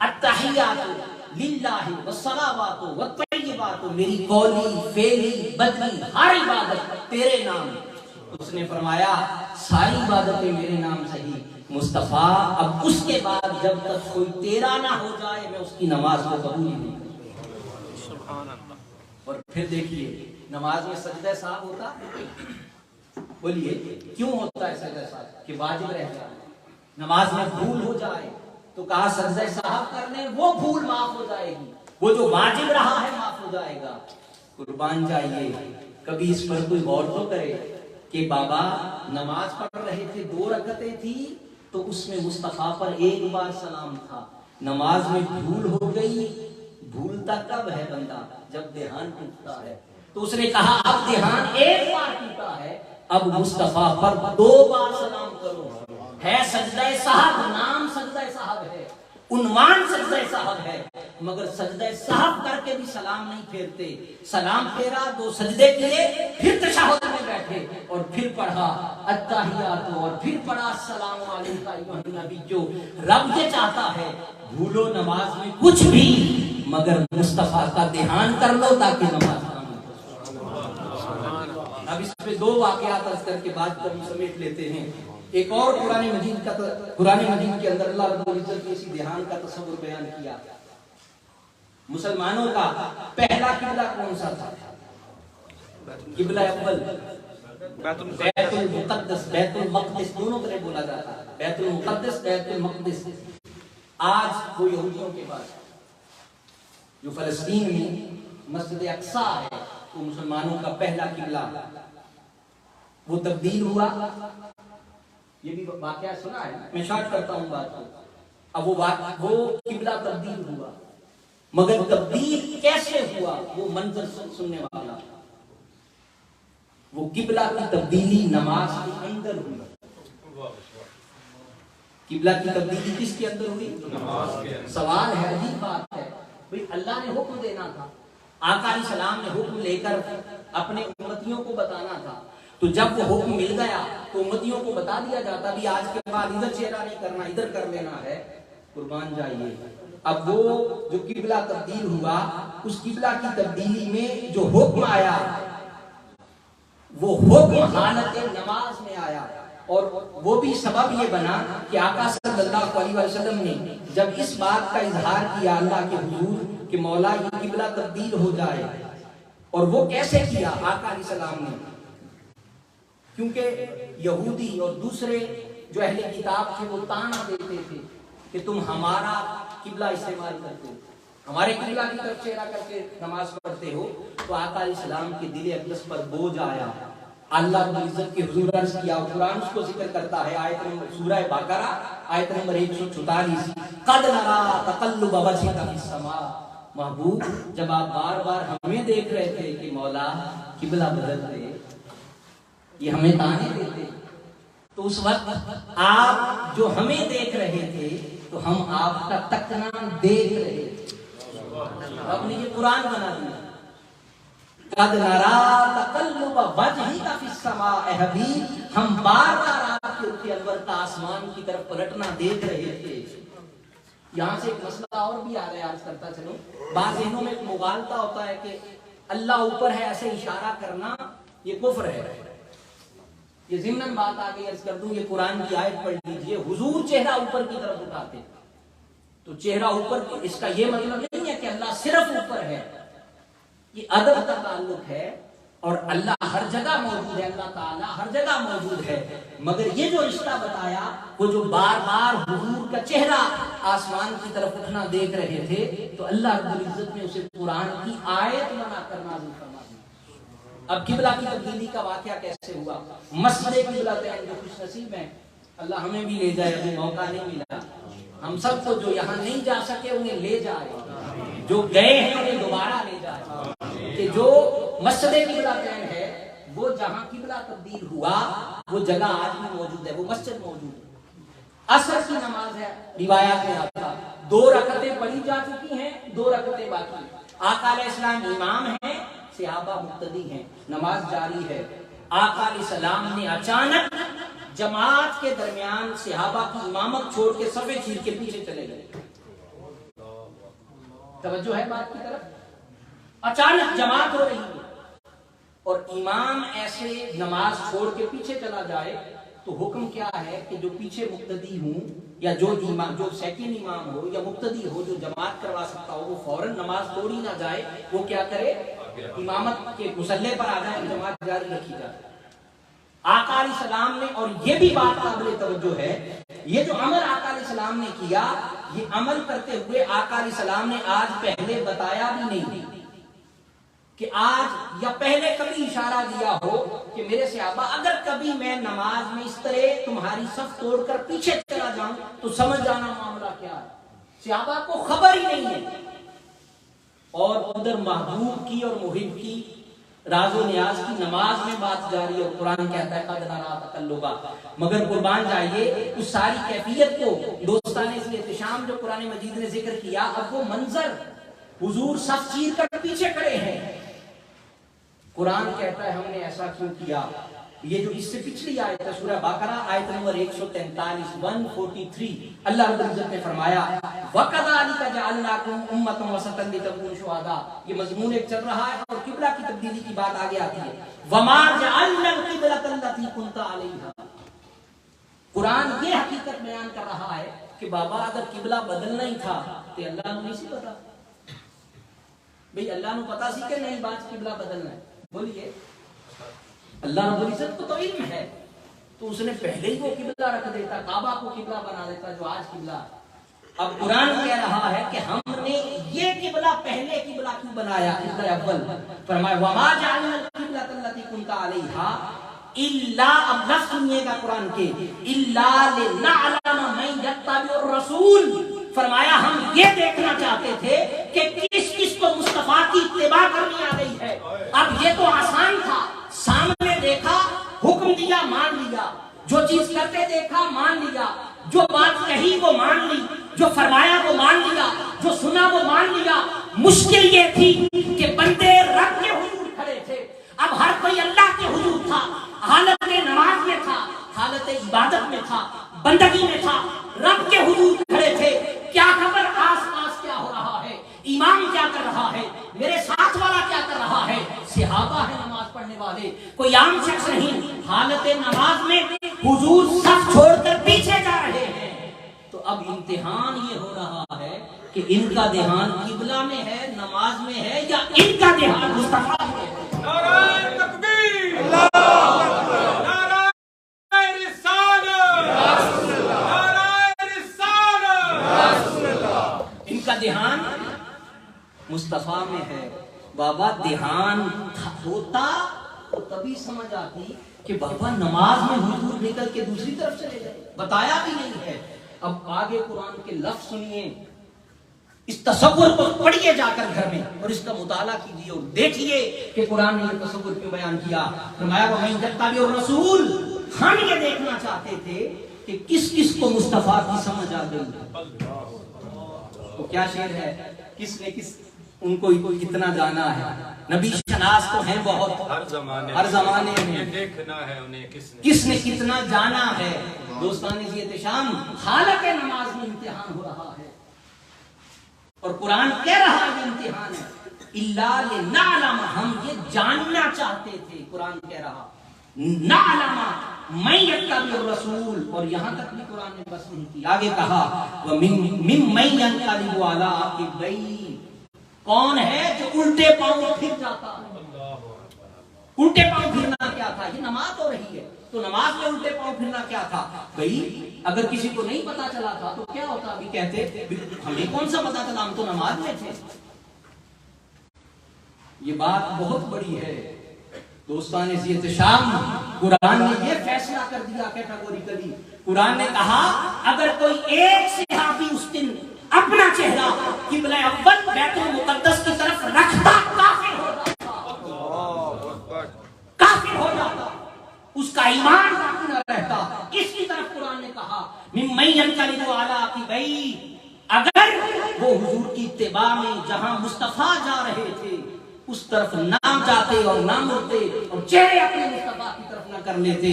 S1: अत्तहियात लिल्लाहि वस्सलावातु वत्तय्यिबातु, मेरी कौली फेली बदनी हर इबादत तेरे नाम। उसने फरमाया सारी इबादतें मेरे नाम से ही मुस्तफा, अब उसके बाद जब तक कोई तेरा ना हो जाए मैं उसकी नमाज को कबूल नहीं करूंगा। और फिर देखिए नमाज में सजदा साहब होता, बोलिए क्यों होता है सजदा साहब? कि वाजिब रह जाए, नमाज में भूल हो जाए तो कहा सजदा साहब करने, वो भूल माफ हो जाएगी, वो जो वाजिब रहा है माफ हो जाएगा। कुर्बान जाइए, कभी इस पर कोई गौर तो करे कि बाबा नमाज पढ़ रहे थे, 2 रकअतें थी तो उसमें मुस्तफा पर एक बार सलाम था। नमाज में भूल हो गई, भूलता कब है बंदा? जब ध्यान टूटता है। तो उसने कहा अब ध्यान एक बार टूटा है, अब मुस्तफा पर 2 बार सलाम करो। है सजदा साहब, नाम सजदा साहब है, उन्वान सजदा साहब है, मगर सजदा साहब करके भी सलाम नहीं फेरते। सलाम फेरा, 2 सजदे किए, फिर तशहुद में बैठे और फिर पढ़ा अत्तहियातु और फिर पढ़ा अस्सलामु अलैका अय्युहन नबी। जो रब ये चाहता है भूलो नमाज में कुछ भी, मगर मुस्तफा का ध्यान कर लो ताकि नमाज। अब इस पे 2 वाकयात अर्ज करके बात को हम समेट लेते हैं। एक और कुरान मजीद के अंदर अल्लाह रब्बुल इज्जत ने इसी ध्यान का तस्वुर बयान किया। मुसलमानों का पहला किबला कौन सा था? किबला अव्वल बैतुल मुक़द्दस, बैतुल मक़दिस, दोनों तरह बोला जाता है, बैतुल मुक़द्दस, बैतुल मक़दिस। आज वो यहूदियों के पास जो फलस्तीन में मस्जिद अक्सा है, वो मुसलमानों का पहला किबला, वो तब्दील हुआ। ये भी वाकया सुना है, मैं शॉर्ट करता हूँ बात को। अब वो किबला तब्दील हुआ, मगर तब्दील कैसे हुआ वो मंजर सुनने वाला। वो किबला की तब्दीली नमाज के अंदर हुई। किबला की तब्दीली किसके अंदर हुई? नमाज के अंदर। सवाल है, अजीब बात है भाई, अल्लाह ने हुक्म देना था, आका सलाम ने हुक्म लेकर अपने उम्मतियों को बताना था, तो जब वो हुक्म मिल गया तो उम्मतियों को बता दिया जाता भी आज के बाद इधर चेहरा नहीं करना, इधर कर लेना है। कुर्बान जाइए। अब वो जो किबला तब्दील हुआ, उस किबला की तब्दीली में जो हुक्म आया वो हुक्म हालत नमाज में आया। और वो भी सबब ये बना कि आका सल्लल्लाहु अलैहि वसल्लम ने जब इस बात का इजहार किया अल्लाह के हुजूर कि मौला ये किबला तब्दील हो जाए, और वो कैसे किया आका सलाम ने, क्योंकि यहूदी और दूसरे जो अहले किताब थे वो ताना देते थे कि तुम हमारा किबला इस्तेमाल करते हो, हमारे किबला की तरफ चेहरा करके नमाज पढ़ते हो। तो आका सलाम के दिल अक़दस पर बोझ आया अल्लाह रब्बुल इज्जत के हुजूर अर्ज किया, कुरान उसको जिक्र करता है। आयत नंबर सूरह बकरा आयत नंबर 144, कद नरा तकल्लुब वजहिका फिस समा। महबूब, जब आप बार बार हमें देख रहे थे कि मौला किबला बदल दे, ये हमें ताने देते, तो उस वक्त आप जो हमें देख रहे थे तो हम आपका तकना देख रहे थे। आपने ये कुरान बना दिया। कद नरा तकल्लुब वजहिका फिस समा, ए हबीब, हम बार बार आपके ऊपर अनवर का आसमान की तरफ पलटना देख रहे थे। यहाँ से एक मसला और भी आ रहा है, आज करता चलो। बात इन्हों में एक मुगालता होता है कि अल्लाह ऊपर है ऐसे इशारा करना ये कुफ्र है। ये ज़िम्नन बात आ गई, अर्ज कर दूं, ये कुरान की आयत पढ़ लीजिए। हुजूर चेहरा ऊपर की तरफ उठाते, तो चेहरा ऊपर, इसका ये मतलब नहीं है कि अल्लाह सिर्फ ऊपर है। ये अदब का ताल्लुक है, और अल्लाह हर जगह मौजूद है, अल्लाह ताला हर जगह मौजूद है। मगर ये जो रिश्ता बताया, वो जो बार बार हुजूर का चेहरा आसमान की तरफ उठना देख रहे थे, तो अल्लाह रब्बुल इज्जत ने उसे कुरान की आयत बनाकर नाज़िल फरमा दी। अब किबला की तब्दीली का वाकया कैसे हुआ? मस्जिद किबला जो खुशनसीब है, अल्लाह हमें भी ले जाए, अभी मौका नहीं मिला। हम सबको, जो यहाँ नहीं जा सके उन्हें ले जाए, जो गए हैं उन्हें दोबारा ले जाए। कि जो मस्जिद किबला है, वो जहाँ किबला तब्दील हुआ, वो जगह आज भी मौजूद है, वो मस्जिद मौजूद है। असर की नमाज है, रिवायात में आता, 2 रकअतें पढ़ी जा चुकी हैं, 2 रकअतें बाकी। आका अलैहिस्सलाम इमाम हैं, सहाबा मुक्तदी हैं, नमाज जारी है। आका अलैहिस्सलाम ने अचानक जमात के दरमियान सहाबा की इमामत छोड़ के सफे चीर के पीछे चले गए। तवज्जो है बात की तरफ? अचानक जमात हो रही है और इमाम ऐसे नमाज छोड़ के पीछे चला जाए, तो हुक्म क्या है कि जो पीछे मुक्तदी हूं, या जो इमाम, जो सेकंड इमाम हो या मुक्तदी हो, जो जमात करवा सकता हो, वो फौरन नमाज तोड़ी ना जाए, वो क्या करे, इमामत के मुसल्ले पर आ जाए, जमात जारी रखी जाए। आका अलैहिस्सलाम ने, और ये भी बात काबिल तवज्जो है, ये जो अमल आका अलैहिस्सलाम ने किया, ये अमल करते हुए आका अलैहिस्सलाम ने आज पहले बताया भी नहीं कि आज या पहले कभी इशारा दिया हो कि मेरे सहाबा, अगर कभी मैं नमाज में इस तरह तुम्हारी सफ तोड़कर पीछे चला जाऊं तो समझ जाना मामला क्या है। सहाबा को खबर ही नहीं है। और उधर महबूब की और मुहिब की राजो नियाज की नमाज में बात जारी, और कुरान कहता है कद नरा तकल्लुबा। मगर कुर्बान जाइए, उस सारी कैफियत को, दोस्ताने से एहतिशाम जो कुरान मजीद ने जिक्र किया, अब वो मंजर, हुजूर सफ चीर कर पीछे खड़े हैं। कुरान कहता है हमने ऐसा क्यों किया? ये जो इससे पिछली आयत है, सूरह बकरा आयत नंबर 143, 143, अल्लाह रब्बुल इज्जत ने फरमाया वकज़ालिका जअलनाकुम उम्मतन वसतन लितकूनु शुहदा। ये मजमून एक चल रहा है और किबला की तब्दीली की बात आगे आती है। वमा जअलनल क़िबलतल्लती कुनता अलैहा। कुरान ये हकीकत बयान कर रहा है कि बाबा, अगर किबला बदलना ही था तो अल्लाह ने नहीं पता भाई, अल्लाह ने पता सी कि नहीं बात किबला बदलना है। बोलिए, अल्लाह रब्बुल इज्जत को तो इल्म है, तो उसने पहले ही वो किबला रख देता, काबा को किबला बना देता जो आज किबला। अब कुरान कह रहा है कि हमने ये किबला पहले किबला क्यों बनाया, किबला अव्वल। फरमाया वमा जअलनल क़िबलतल्लती कुनता अलैहा इल्ला, अब लफ्ज़ सुनिएगा कुरान के, इल्ला लिनअलम मन यत्तबिउर रसूल। फरमाया हम ये देखना चाहते थे कि किस किस को मुस्तफा की इत्तिबा करनी आ गई है। अब ये तो आसान था, सामने देखा, हुक्म दिया, मान लिया, जो चीज करते देखा मान लिया, जो बात कही वो मान ली, जो फरमाया वो मान लिया, जो सुना वो मान लिया। मुश्किल ये थी कि बंदे रब के हुजूर खड़े थे। अब हर कोई अल्लाह के हुजूर था, हालत नमाज में था, हालत इबादत में था, बंदगी में था, रब के हुजूर खड़े थे। क्या खबर आस पास क्या हो रहा है, इमाम क्या कर रहा है, मेरे साथ वाला क्या कर रहा है। सहाबा है नमाज पढ़ने वाले, कोई आम शख्स नहीं। हालत नमाज में हुजूर सब छोड़कर पीछे जा रहे हैं। तो अब इम्तिहान ये हो रहा है कि इनका ध्यान किबला में है, नमाज में है, या इनका ध्यान मुस्तफा में है।
S2: नाराए तकबीर, नाराए रिसालत, नाराए रिसालत।
S1: इनका ध्यान मुस्तफा में है। बाबा ध्यान होता तो तभी समझ आती कि बाबा नमाज में हुजूर निकल के दूसरी तरफ चले गए, बताया भी नहीं है। अब आगे कुरान के लफ्ज सुनिए, इस तसव्वुर को पढ़िए जाकर घर में और इसका मुताला कीजिए और देखिए कि कुरान ने ये तसव्वुर क्यों बयान किया। फरमाया और रसूल, हम ये देखना चाहते थे कि किस किस को मुस्तफा की समझ आ गई। तो क्या शेर है, किसने किस उनको कितना जाना है। नबी शनास तो हैं बहुत, हर जमाने में
S2: देखना है उन्हें
S1: किसने कितना जाना है। दोस्तान शाम, हालांकि नमाज में इम्तिहान हो रहा है और कुरान कह रहा है इम्तिहान है, इल्ला लिनालमा, हम ये जानना चाहते थे। कुरान कह रहा नालमा मैं यत्तबी रसूल, और यहां तक भी कुरान ने बस नहीं की। आगे कहा व मिम मैं यंतलिबु अला अक़िबैहि, कौन है जो उल्टे पांव फिर जाता है। उल्टे पांव फिरना क्या था, ये नमाज हो रही है तो नमाज में उल्टे पांव फिरना क्या था। भाई अगर किसी को नहीं पता चला था तो क्या होता, अभी कहते हमें कौन सा पता चला, हम तो नमाज में थे। ये बात बहुत बड़ी है दोस्तान शाम। कुरान ने ये फैसला कर दिया कैटेगोरिकली। कुरान ने कहा अगर कोई एक सहाबी उस दिन अपना चेहरा किबला अव्वल बैतुल मुकद्दस की तरफ रखता, काफिर हो जाता, काफिर हो जाता, उसका ईमान बाकी न रहता। इसकी तरफ कुरान ने कहा मिम्मै यंतलिबु अला अक़िबैहि, अगर वो हुजूर की इत्तिबा में जहां मुस्तफा जा रहे थे उस तरफ नाम जाते और नाम मुड़ते और चेहरे अपने मुस्तफा की तरफ ना कर लेते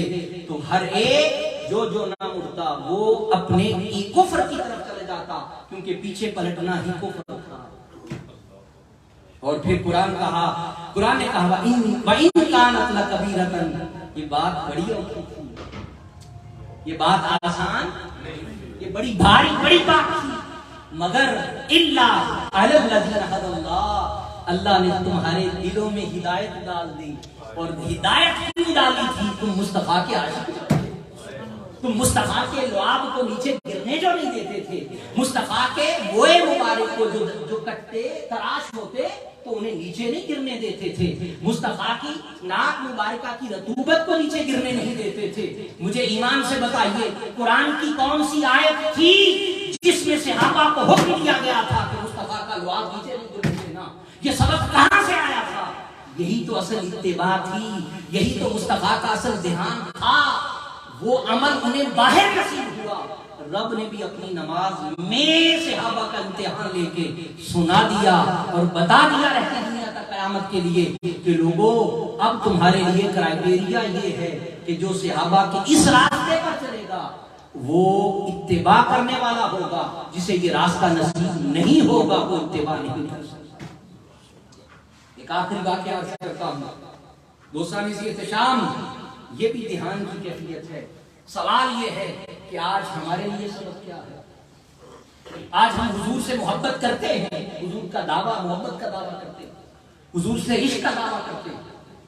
S1: तो हर एक जो नाम उड़ता वो अपने कुफ्र की तरफ चले जाता, क्योंकि पीछे पलटना ही कुफ्र था। और फिर कुरान ने कहा व इन कानत लकबीरतन, ये बात बड़ी औखी थी, ये बात आसान, ये बड़ी भारी बड़ी बात थी, मगर इल्ला अलल लज़ीना हदल्लाह, अल्लाह ने तुम्हारे दिलों में हिदायत डाल दी। और हिदायत क्यों डाली थी, तुम मुस्तफा के आशिक थे, तुम मुस्तफा के लुआब को नीचे गिरने जो नहीं देते थे, मुस्तफा के बोए मुबारक को जो कटते तराश होते तो उन्हें नीचे नहीं गिरने देते थे, मुस्तफा की नाक मुबारका की रतूबत को नीचे गिरने नहीं देते थे। मुझे ईमान से बताइए कुरान की कौन सी आयत थी जिसमें सहाबा को हुक्म दिया गया था कि मुस्तफा का लुआब नीचे नहीं गिरने देना। ये सबक कहां से आया था, यही तो असल इत्तिबा थी, यही तो मुस्तफा का असल ध्यान था। वो अमल उन्हें बाहर नसीब हुआ। रब ने भी अपनी नमाज में सहाबा का इम्तिहान लेके सुना दिया और बता दिया रहती दुनिया तक कयामत के लिए कि लोगों अब तुम्हारे लिए क्राइटेरिया ये है कि जो सहाबा के इस रास्ते पर चलेगा वो इत्तिबा करने वाला होगा, जिसे ये रास्ता नसीब नहीं होगा वो इत्तिबा नहीं कर सकता। एक आखिरी वाकया अर्ज करता हूं दोस्तान शाम, ये भी ध्यान की कैफियत है। सवाल ये है कि आज हमारे लिए सबक क्या है। आज हम हुजूर से मोहब्बत करते हैं, हुजूर का दावा, मोहब्बत का दावा करते हैं, हुजूर से इश्क का दावा करते हैं।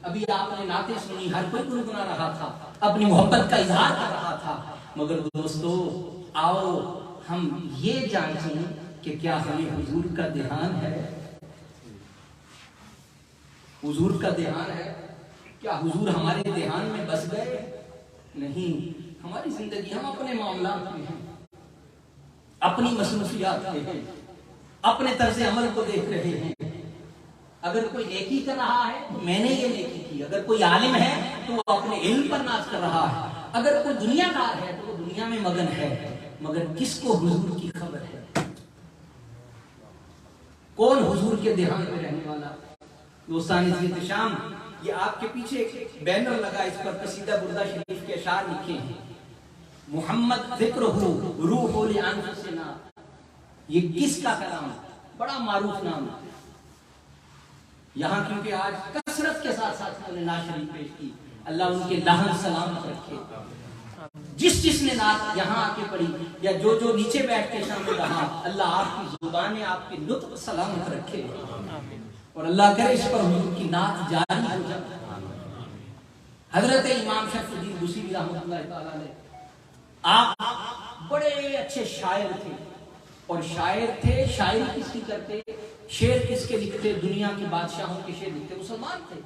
S1: अभी आपने नाते सुनी, हर कोई गुनगुना रहा था, अपनी मोहब्बत का इजहार कर रहा था। मगर दोस्तों आओ हम ये जानें कि क्या हमें हुजूर का ध्यान है, हुजूर का ध्यान है, क्या हुजूर हमारे ध्यान में बस गए? नहीं, हमारी जिंदगी हम अपने मामला में हैं, अपनी मसरूफियात में हैं, अपने तर्ज अमल को देख रहे हैं। अगर कोई नेकी कर रहा है तो मैंने ये नेकी की, अगर कोई आलिम है तो वो अपने इल्म पर नाज कर रहा है, अगर कोई दुनियादार है तो वो दुनिया में मगन है। मगर किसको हुजूर की खबर है? कौन हुजूर के ध्यान में रहने वाला? दोस्तान शाम, ये आपके पीछे एक बैनर लगा, इस पर कसीदा बुर्दा शरीफ के अशार लिखे हैं, मुहम्मद ज़िक्रुहु रूहुल अनफुसिना। ये किसका कलाम? बड़ा मारूफ नाम है यहाँ, क्योंकि आज कसरत के साथ साथ उन्होंने नात शरीफ पेश की। अल्लाह उनके लाहन सलाम रखे। जिसने नात यहाँ आके पढ़ी या जो नीचे बैठ के शामिल रहा, अल्लाह आपकी जुबान आपके लुत्फ सलामत रखे और अल्लाह करे इस पर हुजूर की नात जारी हो जाए। हजरत इमाम शरफुद्दीन बुसीरी रहमतुल्लाह तआला अलैह, आप बड़े अच्छे शायर थे और शायर थे। शायरी किसकी करते, शेर किसके लिखते? दुनिया के बादशाहों के शेर लिखते। मुसलमान थे,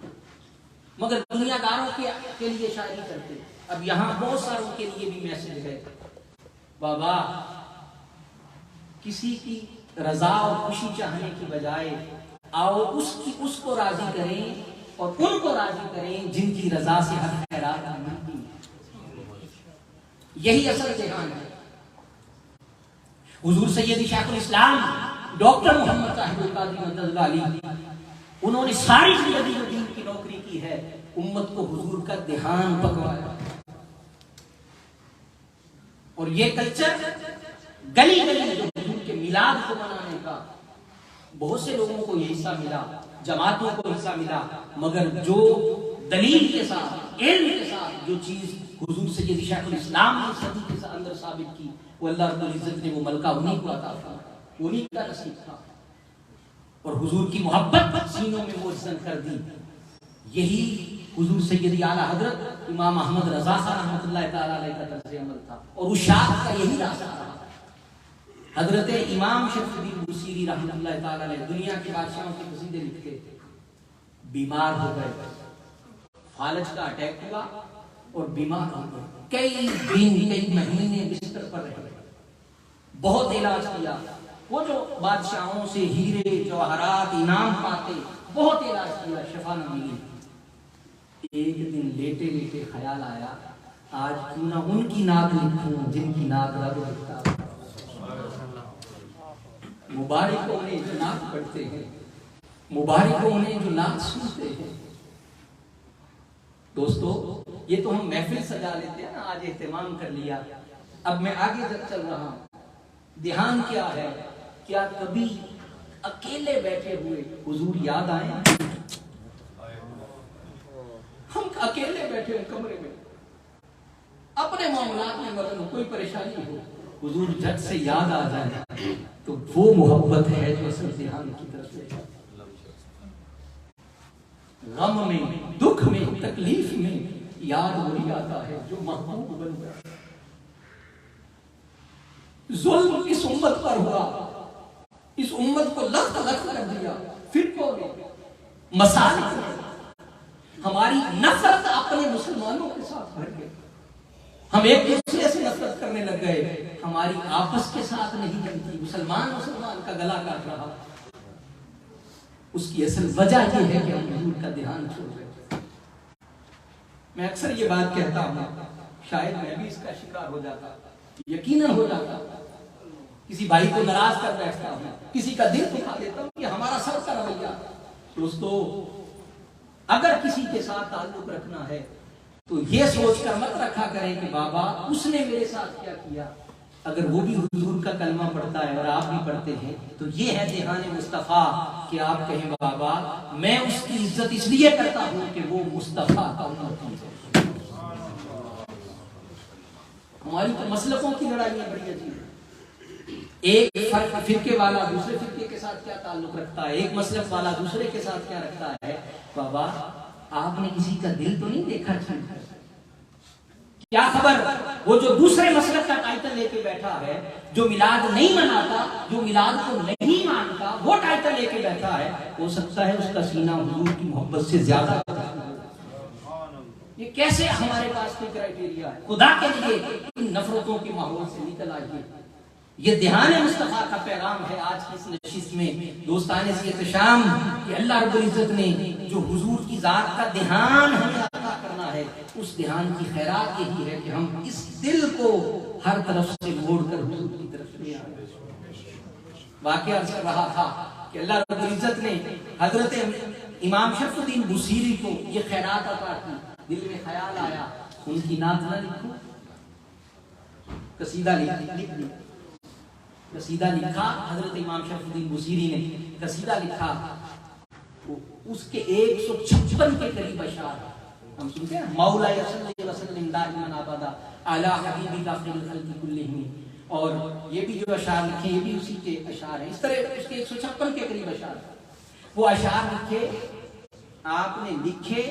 S1: मगर दुनियादारों के लिए शायरी करते। अब यहाँ बहुत सारों के लिए भी मैसेज है, बाबा किसी की रजा और खुशी चाहने की बजाय आओ उसको राजी करें और उनको राजी करें जिनकी रजा से हर खैरात मिलती है। यही असल ध्यान है। हुजूर सैयद शेखुल इस्लाम डॉक्टर मोहम्मद साहिब कादरी मदद अली, उन्होंने सारी जिंदगी दीन की नौकरी की है, उम्मत को हुजूर का ध्यान पकवाया। और ये कल्चर गली गली जो हुजूर के मिलाद को मनाने का, बहुत से लोगों को ये हिस्सा मिला, जमातों को हिस्सा मिला, मगर जो दलील के साथ इल्म के साथ जो चीज हुजूर सैयद शेखुल इस्लाम ने सदी के अंदर साबित की, वो अल्लाह रब्बुल इज्जत ने वो मलका उन्हीं को अता फरमाया, उन्हीं का नसीब था। और हुजूर की मोहब्बत सीनों में मुअज्जन कर दी। यही हुजूर सैयद आला हजरत इमाम अहमद रजा खान रहमतुल्लाह तआला अलैह का तर्ज अमल था और उस शाख का यही रास्ता रहा। हजरत इमाम शरफुद्दीन बुसीरी रहमतुल्लाह तआला अलैह दुनिया के बादशाहों के कसीदे लिखते, बीमार हो गए, फालज का अटैक हुआ और बीमार हो गए, कई दिन कई महीने बिस्तर पर रहे, बहुत इलाज किया। वो जो बादशाहों से हीरे जवाहरात इनाम पाते, बहुत इलाज किया, शफा न मिली। एक दिन लेटे लेटे ख्याल आया, आज क्यों ना उनकी नात लिखूं जिनकी नात रब लिखता। मुबारक हो उन्हें जो नात पढ़ते हैं, मुबारक हो उन्हें जो नात सुनते हैं। दोस्तों, ये तो हम महफिल सजा लेते हैं ना, आज एहतमाम कर लिया। अब मैं आगे जब चल रहा हूं, ध्यान क्या है? क्या कभी अकेले बैठे हुए हुजूर याद आए? हम अकेले बैठे कमरे में, अपने मामलात में मगन हो, कोई परेशानी हो, हुजूर झट से याद आ जाए, तो वो मोहब्बत है जो असल ध्यान की तरफ से। गम में, दुख में, तकलीफ में याद वही आता है जो महबूब बन गया। जुल्म इस उम्मत पर हुआ, इस उम्मत को लख लख कर दिया, फिरकों ने, मसालिक ने, हमारी नफरत अपने मुसलमानों के साथ भर गई। हम एक दूसरे से नफरत करने लग गए, हमारी आपस के साथ नहीं बनती, मुसलमान मुसलमान का गला काट रहा। उसकी असल वजह यह है कि हम हुजूर का ध्यान छोड़ रहे। मैं अक्सर ये बात कहता हूं, शायद मैं भी इसका शिकार हो जाता, यकीनन हो जाता। किसी भाई को नाराज कर बैठता हूं, किसी का दिल दुखा देता हूं, कि हमारा सर का रवैया। दोस्तों, अगर किसी के साथ ताल्लुक रखना है तो ये सोचकर मत रखा करें कि बाबा उसने मेरे साथ क्या किया। अगर वो भी हुजूर का कलमा पढ़ता है और आप भी पढ़ते हैं, तो ये है ध्यान मुस्तफा कि आप कहें बाबा मैं उसकी इज्जत इसलिए करता हूं कि वो मुस्तफा का उम्मती है। हमारी तो मसलकों की लड़ाइयां बड़ी अजीब है। एक फिरके वाला दूसरे फिरके के साथ क्या ताल्लुक रखता है, एक मसलक वाला दूसरे के साथ क्या रखता है। बाबा आपने किसी का दिल तो नहीं देखा? क्या खबर वो जो दूसरे मसलक का टाइटल लेके बैठा है, जो मिलाद नहीं मनाता, जो मिलाद को नहीं मानता, वो टाइटल लेके बैठा है, हो सकता है उसका सीना हुजूर की मोहब्बत से ज्यादा। ये कैसे हमारे पास कोई क्राइटेरिया है? खुदा के लिए इन नफरतों के माहौल से निकल आइए। ये ध्यान मुस्तफा का पैगाम है आज की इस नशिस्त में। दोस्तान एहतशाम कि अल्लाह रब्बुल इज्जत ने जो हुजूर की जात का ध्यान हमें अता करना है, उस ध्यान की खैरात यही है कि हम इस दिल को हर तरफ से मोड़कर हुजूर की तरफ ले आए। वाकया अर्ज कर रहा था कि अल्लाह रब्बुल इज्जत ने हजरत इमाम शरफुद्दीन बुसीरी को ये खैरात अता की। दिल में ख्याल आया उनकी नात ना लिखूं, कसीदा लिख दी। कसीदा लिखा हजरत इमाम शरफुद्दीन बुसीरी ने, कसीदा लिखा, उसके 156 के करीब अशार हम सुनते हैं, मौला सल्लल्लाहु अलैहि वसल्लम दाइमन अबदा अला हबीबिका खैरुल खल्क़ि कुल्लिहिम। और ये भी जो अशार लिखे ये भी उसी के अशार हैं। इस तरह उसके 156 के करीब अशार, वो अशार लिखे, आपने लिखे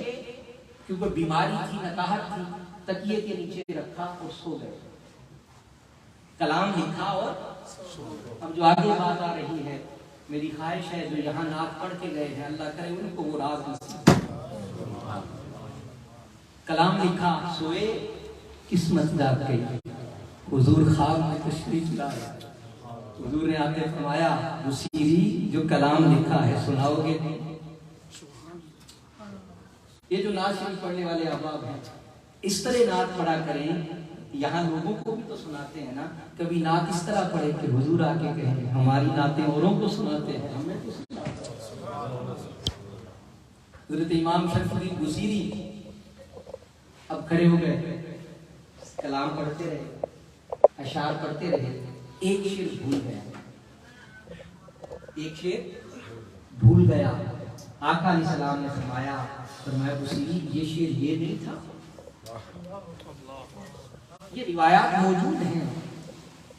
S1: क्योंकि बीमारी थी, नकाहत थी, तकिए के नीचे रखा और सो गए। कलाम लिखा और अब जो आगे बात आ रही है, मेरी ख्वाहिश है जो यहाँ नात पढ़ के गए हैं, अल्लाह करे उनको वो राज नसीब। कलाम लिखा, सोए किस्मत जाग गई, हुजूर ख्वाब में तशरीफ लाए। हुजूर ने आके फरमाया, बुसीरी जो कलाम लिखा है सुनाओगे? ये जो नात शरीफ पढ़ने वाले अहबाब हैं, इस तरह नात पढ़ा करें। यहाँ लोगों को भी तो सुनाते हैं ना, कभी नात इस तरह पढ़े कि हुजूर आके कहें हमारी नातें औरों को सुनाते हैं, हमें तो सुनाते हैं। हज़रत इमाम शरफुद्दीन बुसीरी अब खड़े हो गए, कलाम पढ़ते रहे, अशार पढ़ते रहे, एक शेर भूल गया, एक शेर भूल गया। आका अलैहिस्सलाम ने फरमाया बुसीरी ये शेर ये नहीं था। ये रिवायात मौजूद हैं।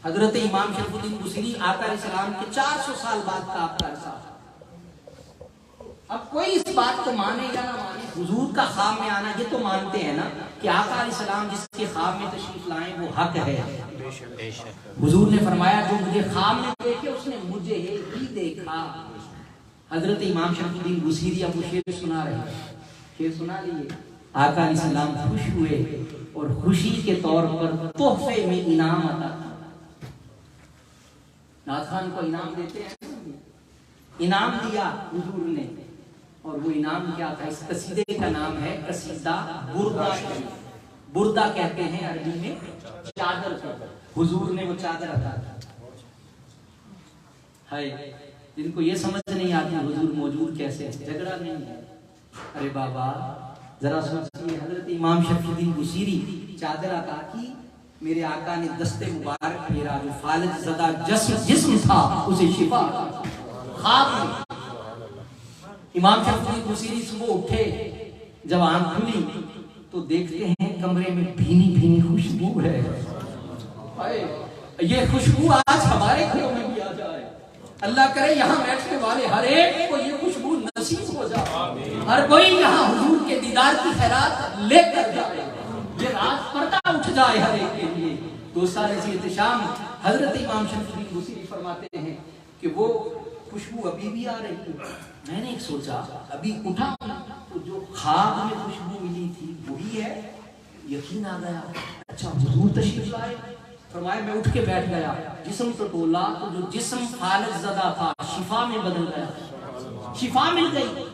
S1: हजरत इमाम शरफुद्दीन बुसीरी आका अलैहिस्सलाम के 400 साल बाद का आपका अरसा। अब कोई इस बात को माने या ना माने, हुजूर का ख्वाब में आना ये तो मानते हैं ना कि आका अलैहिस्सलाम जिसके ख्वाब में तशरीफ लाए वो हक है। हुजूर ने फरमाया जो मुझे ख्वाब में देखे उसने मुझे ही देखा। हजरत इमाम शरफुद्दीन बुसीरी अब शेर सुना रहे हैं, शेर सुना लिए। आका अलैहिस्सलाम खुश हुए और खुशी के तौर पर तोहफे में इनाम अता। नाथ खान को इनाम देते हैं, इनाम दिया हुजूर ने, और वो इनाम क्या था? इस कसीदे का नाम है कसीदा बुर्दा। बुर्दा कहते हैं अरबी में चादर को। हुजूर ने वो चादर अता है। जिनको ये समझ नहीं आती हुजूर मौजूद कैसे, झगड़ा नहीं है। अरे बाबा जरा सोचिए, हजरत इमाम शरफुद्दीन बुसीरी चादर अता की, मेरे आका ने दस्ते मुबारक फेरा, जो फालिज ज़दा जिस्म था उसे शिफा ख्वाब में। इमाम शरफुद्दीन बुसीरी सुबह उठे, जब आंख खुली तो देखते हैं कमरे में भीनी भीनी खुशबू है। ये खुशबू आज हमारे घरों में भी आ जाए। अल्लाह करे यहाँ बैठने वाले हर एक को ये खुशबू नसीब हो जाए, हर कोई यहाँ हुजूर के दीदार की खैरात लेकर जाए, ये रात पर्दा उठ जाए हर एक के लिए। दोस्तान इत्तिशाम हजरत इमाम शरफुद्दीन बुसीरी फरमाते हैं कि वो खुशबू अभी भी आ रही है। मैंने एक सोचा, अभी उठा तो जो ख्वाब में खुशबू मिली थी वही है। यकीन आ गया, अच्छा हुजूर तशरीफ लाए। फरमाया मैं उठ के बैठ गया, जिस्म तो टोला तो जो जिस्म फालिज ज़दा था शिफा में बदल गया, शिफा मिल गई।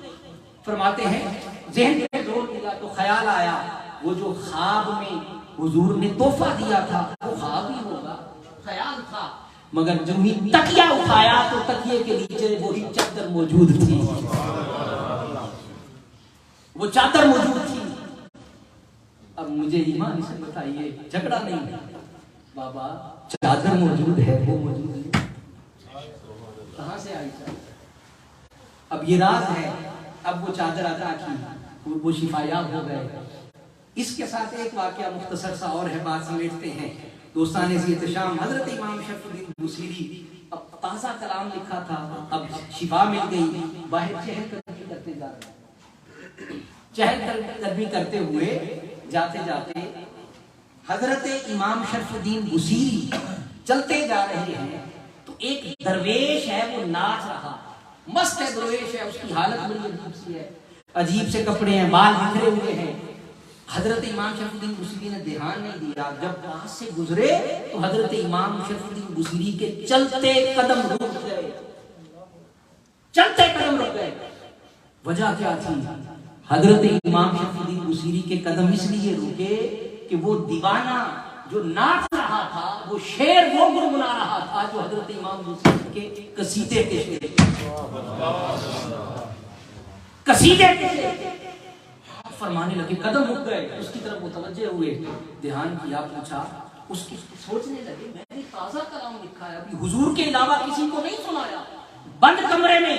S1: फरमाते हैं ज़हन में जोर मिला तो ख्याल आया वो जो ख्वाब में हुजूर ने तोहफा दिया था वो ख्वाब ही होगा, ख्याल था। मगर जब ही तकिया उठाया तो तकिए के नीचे वही चादर मौजूद थी, वो चादर मौजूद थी। अब मुझे ईमान से बताइए, झगड़ा नहीं है बाबा, चादर मौजूद है, वो मौजूद है, कहां से आई चादर? अब ये राज है। अब वो चादर अता की, वो शिफायाब हो गए। इसके साथ एक वाकया मुख्तसर सा और है, बात समेटते हैं। दोस्तान इत्तिशाम हजरत इमाम शरफुद्दीन बुसीरी अब ताज़ा कलाम लिखा था, अब शिफा मिल गई। बाहर चहलकदमी करते जा रहे, चहलकदमी करते हुए जाते जाते हजरत इमाम शरफुद्दीन बुसीरी चलते जा रहे हैं तो एक दरवेश है वो नाच रहा, मस्त है दरवेश है, उसकी हालत बड़ी अजीब सी है, अजीब से कपड़े हैं, बाल बिखरे हुए हैं। हजरत इमाम शरफुद्दीन बुसीरी ने ध्यान नहीं दिया, जब पास से गुजरे तो हजरत इमाम शरफुद्दीन बुसीरी के चलते कदम रुक गए, चलते कदम रुक गए। वजह क्या थी? हजरत इमाम शरफुद्दीन बुसीरी के कदम इसलिए रुके कि वो दीवाना जो नाच रहा था वो शेर वो गुनगुना रहा था जो हजरत इमाम बुसीरी के कसीदे के शेर, कसीदे के शेर। फरमाने लगे, कदम रुक गए, उसकी तरफ मुतवज्जे हुए, ध्यान किया, पूछा, उसकी सोचने लगे मैंने ताज़ा कलाम लिखा है, अभी हुजूर के अलावा किसी को नहीं सुनाया, बंद कमरे में,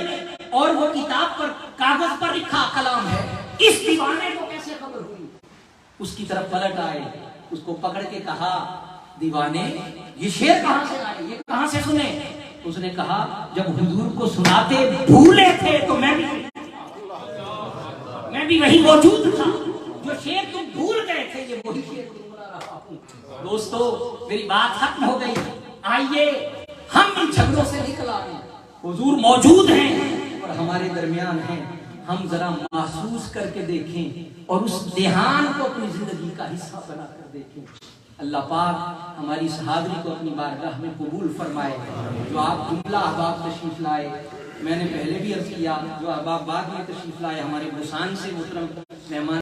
S1: और वो किताब पर कागज पर लिखा कलाम है, इस दीवाने को कैसे खबर हुई? उसकी तरफ पलट आए, उसको पकड़ के कहा, दीवाने ये शेर कहां से आए, ये कहां से सुने? उसने कहा जब हुजूर को सुनाते भूले थे तो मैं भी वही मौजूद था, जो शेर तुम भूल गए थे ये वही शेर गुनगुना रहा हूं। दोस्तों मेरी बात खत्म हो गई, आइए हम इन झगड़ों से निकल आए। हुजूर मौजूद हैं और हमारे दरमियान हैं, हम जरा महसूस करके देखें और उस ध्यान को अपनी जिंदगी का हिस्सा बनाकर देखें। अल्लाह पाक हमारी इस हाज़िरी को अपनी बारगाह में कबूल फरमाए। जो आप जुमला अहबाब तशरीफ लाए, मैंने पहले भी अर्ज किया, जो अहबाब बाद में तशरीफ लाए, हमारे बुसान से मुहतरम मेहमान